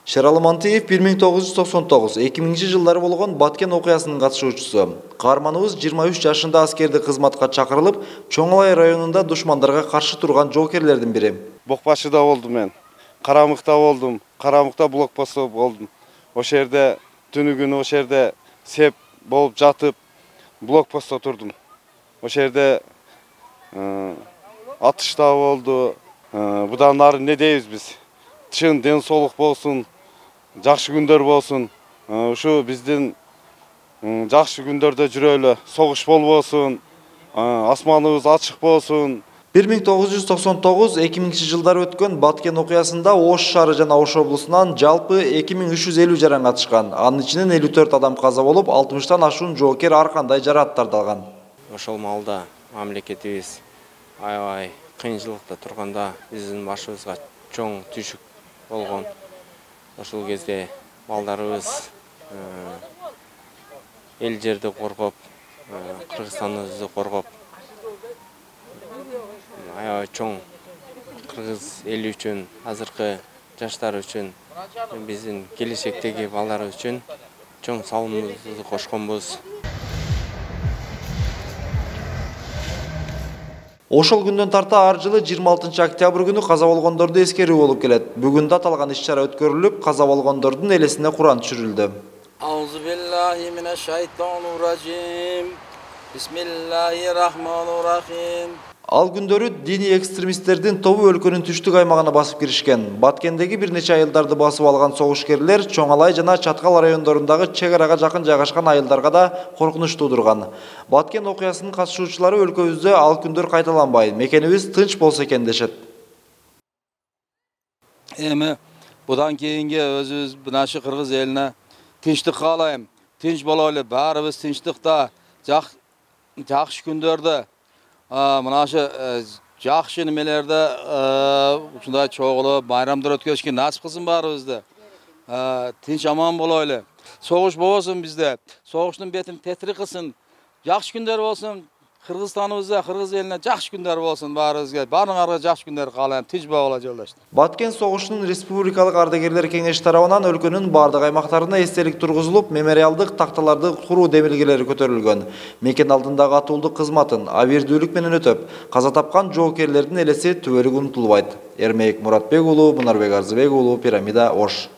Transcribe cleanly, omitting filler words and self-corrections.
Шералы Мантиев 1999-2000 жылдары болгон Баткен окуясынын катышуучусу. Каарманыбыз 23 жашында аскерди кызматка чакырылып, Чоңалай районунда душмандарга каршы турган жоокерлердин бири. Бокбашыда болдум мен. Карамыкта болдум. Карамыкта блокпостто болдум. Ошол жерде түнү күнү ошол жерде сеп болуп жатып, блокпостто турдум. Ошол жерде атыш да болду. Будан ары не дейбиз биз? Чын ден соолук болсун, жакшы күндөр болсун. Ушу биздин жакшы күндөрдө жүрөлү. Согуш болбосун, асманыбыз ачык болсун. 1999-2000 жылдары өткөн Баткен окуясында Ош шаары жана Ош облусунан жалпы 2350 жаран катышкан. Анын ичинен 54 адам каза болуп, 60тан ашуун жоокер ар кандай жараттарды алган. Ошол маалда мамлекетибиз аябай кыйынчылыкта турганда биздин башыбызга чоң түшүк болгон. Ошол кезде балдарыбыз эл жерди коргоп, Кыргызстаныбызды коргоп, аябай чоң кыргыз эли үчүн, азыркы жаштар үчүн, биздин келечектеги балдар үчүн чоң салымыбызды кошконбуз. Ошол күндөн тарта ар жылы 26 октябрь күнү каза болгондорду эскерүү болуп келет. Бүгүн да аталган иш-чара өткөрүлүп, каза болгондордун элесине Куран түшүрүлдү. Ал күндөрү диний экстремисттердин тобу өлкөнүн түштүк аймагына басып киришкен. Баткендеги бир нече айылдарды басып алган согушкерлер Чоңалай жана Чаткал райондорундагы чек арага жакын жайгашкан айылдарга да коркунуч туудурган. Баткен окуясынын катышуучулары өлкөбүздө ал күндөр кайталанбай, мекенибиз тынч болсо экен дешет. Эми будан кийинки өзүбүз мынашы кыргыз элине тынчтык каалайм. Тынч бололу, баарыбыз тынчтыкта, жакшы күндөрдө мынашы жакшы немелерде ушундай чогулуп, байрамдар өткөрүшкө насип кылсын баарыбызды. Тынч аман болойлу. Согуш болбосун бизде. Согуштун бетин тетирик кылсын. Жакшы күндөр болсун. Кыргызстаныбызда, кыргыз элине жакшы күндөр болсун баарыбызга. Баарыңарга жакшы күндөр каалайм. Тынч бололу жолдоштор. Баткен согушунун республикалык ардагерлер кеңеши тарабынан өлкөнүн бардык аймактарына эстелик тургузулуп, мемориалдык такталарды куруу демилгелери көтөрүлгөн. Мекен алдындагы атуулдук кызматын абийирдүүлүк менен өтөп, каза тапкан жоокерлердин элеси түбөлүк унутулбайт. Эрмек Муратбек уулу, Мунарбек Арзыбек уулу, Пирамида, Ош.